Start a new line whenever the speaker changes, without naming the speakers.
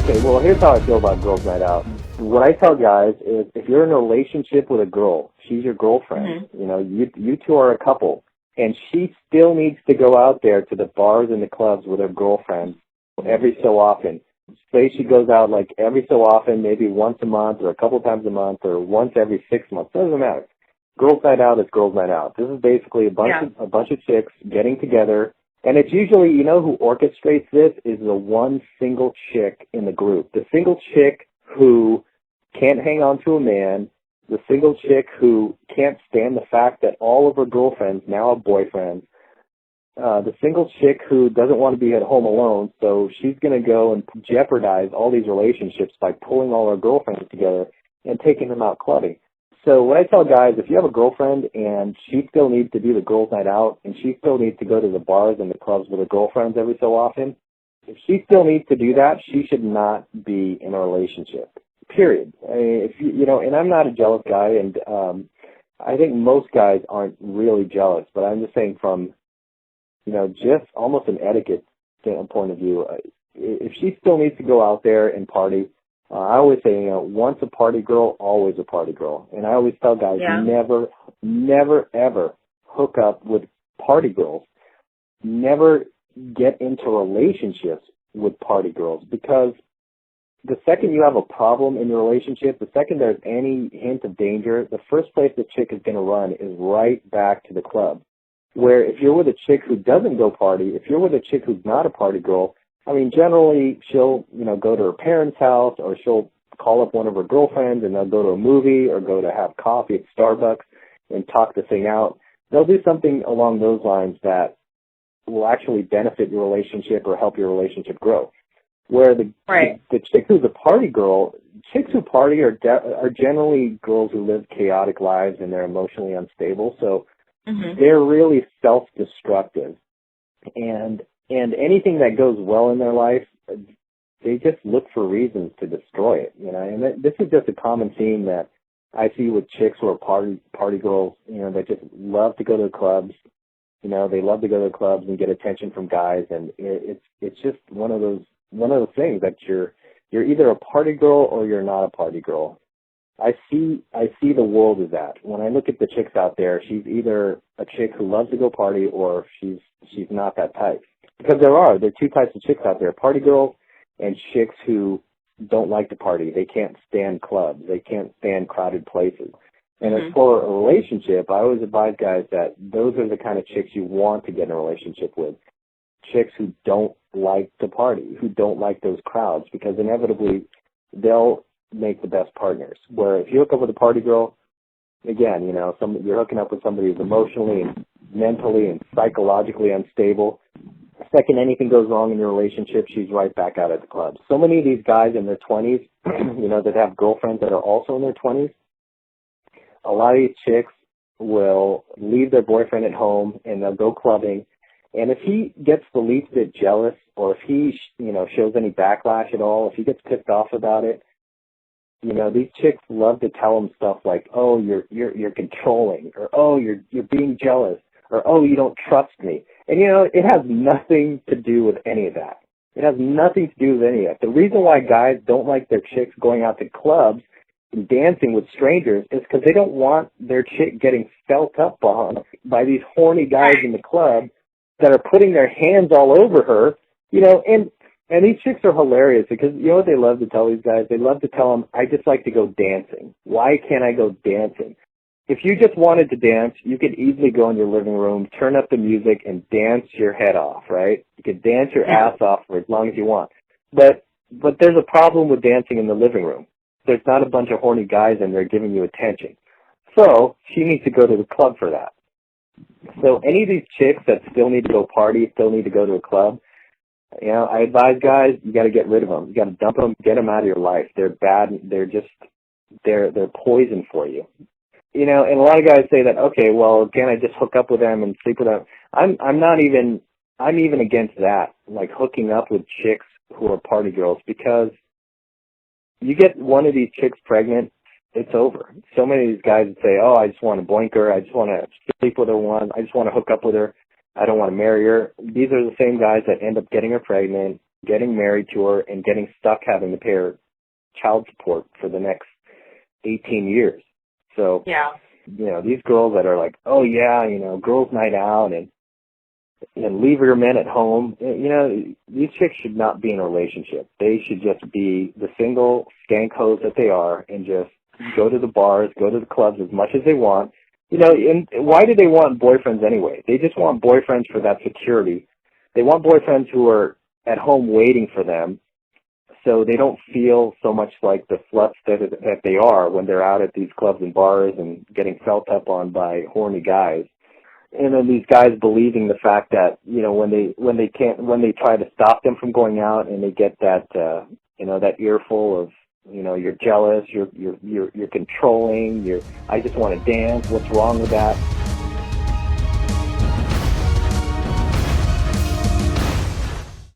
Okay, well, here's how I feel about girls' night out. What I tell guys is if you're in a relationship with a girl, she's your girlfriend, you know, you two are a couple, and she still needs to go out there to the bars and the clubs with her girlfriend every so often. Say she goes out like every so often, maybe once a month or a couple times a month or once every 6 months. Doesn't matter. Girls' night out is girls' night out. This is basically a bunch of chicks getting together. And it's usually, you know, who orchestrates this is the one single chick in the group. The single chick who can't hang on to a man, the single chick who can't stand the fact that all of her girlfriends now have boyfriends, the single chick who doesn't want to be at home alone, so she's going to go and jeopardize all these relationships by pulling all her girlfriends together and taking them out clubbing. So what I tell guys, if you have a girlfriend and she still needs to do the girls' night out and she still needs to go to the bars and the clubs with her girlfriends every so often, if she still needs to do that, she should not be in a relationship, period. I mean, if you know, and I'm not a jealous guy, and I think most guys aren't really jealous, but I'm just saying from, you know, just almost an etiquette standpoint of view, if she still needs to go out there and party, I always say, you know, once a party girl, always a party girl. And I always tell guys, never, ever hook up with party girls. Never get into relationships with party girls, because the second you have a problem in your relationship, the second there's any hint of danger, the first place the chick is going to run is right back to the club. Where if you're with a chick who doesn't go party, if you're with a chick who's not a party girl, I mean, generally she'll, you know, go to her parents' house, or she'll call up one of her girlfriends and they'll go to a movie or go to have coffee at Starbucks and talk the thing out. They'll do something along those lines that will actually benefit your relationship or help your relationship grow. Where the chick who's a party girl, chicks who party are generally girls who live chaotic lives and they're emotionally unstable. So they're really self-destructive. And anything that goes well in their life, they just look for reasons to destroy it, you know. And this is just a common theme that I see with chicks who are party girls, you know, that just love to go to the clubs. You know, they love to go to the clubs and get attention from guys, and it's just one of those things that you're either a party girl or you're not a party girl. I see the world as that. When I look at the chicks out there, she's either a chick who loves to go party or she's not that type. Because there are two types of chicks out there: party girls and chicks who don't like to party. They can't stand clubs. They can't stand crowded places. And as for a relationship, I always advise guys that those are the kind of chicks you want to get in a relationship with. Chicks who don't like to party, who don't like those crowds, because inevitably they'll make the best partners. Where if you hook up with a party girl, again, you know, you're hooking up with somebody who's emotionally and mentally and psychologically unstable. The second anything goes wrong in your relationship, she's right back out at the club. So many of these guys in their 20s, you know, that have girlfriends that are also in their 20s, a lot of these chicks will leave their boyfriend at home and they'll go clubbing. And if he gets the least bit jealous, or if he, you know, shows any backlash at all, if he gets pissed off about it, you know, these chicks love to tell him stuff like, "Oh, you're controlling," or "Oh, you're being jealous," or "Oh, you don't trust me." And you know, it has nothing to do with any of that. It has nothing to do with any of that. The reason why guys don't like their chicks going out to clubs and dancing with strangers is because they don't want their chick getting felt up on by these horny guys in the club that are putting their hands all over her, you know. And these chicks are hilarious because you know what they love to tell these guys? They love to tell them, "I just like to go dancing. Why can't I go dancing?" If you just wanted to dance, you could easily go in your living room, turn up the music, and dance your head off, right? You could dance your ass off for as long as you want. But there's a problem with dancing in the living room. There's not a bunch of horny guys in there giving you attention. So she needs to go to the club for that. So any of these chicks that still need to go party, still need to go to a club, you know, I advise guys, you got to get rid of them. You got to dump them, get them out of your life. They're bad. They're poison for you. You know, and a lot of guys say that, okay, well, can I just hook up with them and sleep with them? I'm even against that, like hooking up with chicks who are party girls, because you get one of these chicks pregnant, it's over. So many of these guys would say, "Oh, I just want to boink her. I just want to sleep with her once. I just want to hook up with her. I don't want to marry her." These are the same guys that end up getting her pregnant, getting married to her and getting stuck having to pay her child support for the next 18 years. So,
yeah.
These girls that are like, oh yeah, girls' night out and leave your men at home. These chicks should not be in a relationship. They should just be the single skank hoes that they are and just go to the bars, go to the clubs as much as they want. And why do they want boyfriends anyway? They just want boyfriends for that security. They want boyfriends who are at home waiting for them so they don't feel so much like the sluts that they are when they're out at these clubs and bars and getting felt up on by horny guys. And then these guys believing the fact that, when they try to stop them from going out and they get that, that earful of, you're jealous, you're controlling, I just want to dance, what's wrong with that?